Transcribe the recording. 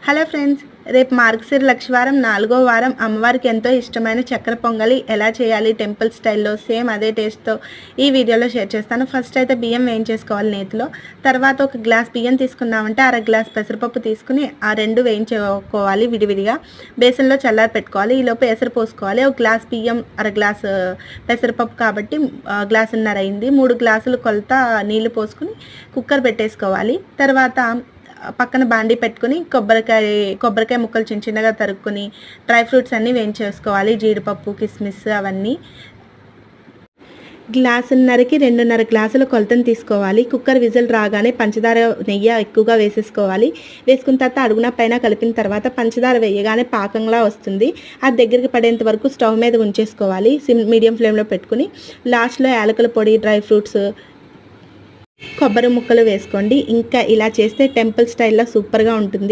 Hello friends, రేపు మార్గశిర లక్షవారం 4వ వారం అమ్మవారికి ఎంతో ఇష్టమైన చక్కెర పొంగలి ఎలా చేయాలి టెంపుల్ స్టైల్లో సేమ్ అదే టేస్ట్తో ఈ వీడియోలో షేర్ చేస్తాను. ఫస్ట్ అయితే బియ్యం వేయించేసుకోవాలి నేతిలో. తర్వాత ఒక గ్లాస్ బియ్యం తీసుకున్నామంటే అర గ్లాస్ పెసరపప్పు తీసుకుని ఆ రెండు వేయించుకోవాలి విడివిడిగా. బేసన్లో చల్లారి పెట్టుకోవాలి. ఈలోపు ఎసరు పోసుకోవాలి. ఒక గ్లాస్ బియ్యం అర గ్లాస్ పెసరపప్పు కాబట్టి గ్లాసున్నర అయింది. 3 గ్లాసులు కొలత నీళ్లు పోసుకుని కుక్కర్ పెట్టేసుకోవాలి. తర్వాత పక్కన బాండీ పెట్టుకుని కొబ్బరికాయ ముక్కలు చిన్న చిన్నగా తరుక్కుని డ్రై ఫ్రూట్స్ అన్నీ వేయించేసుకోవాలి. జీడిపప్పు, కిస్మిస్ అవన్నీ. గ్లాసున్నరకి 2.5 గ్లాసుల కొలతను తీసుకోవాలి. కుక్కర్ విజిల్ రాగానే పంచదార, నెయ్యి ఎక్కువగా వేసేసుకోవాలి. వేసుకున్న తర్వాత అడుగున పైన కలిపిన తర్వాత పంచదార వేయగానే పాకంలా వస్తుంది. అది దగ్గరికి పడేంత వరకు స్టవ్ మీద ఉంచేసుకోవాలి. మీడియం ఫ్లేమ్లో పెట్టుకుని లాస్ట్లో యాలకుల పొడి, డ్రై ఫ్రూట్స్, కొబ్బరి ముక్కలు వేసుకోండి. ఇంకా ఇలా చేస్తే టెంపుల్ స్టైల్లో సూపర్గా ఉంటుంది.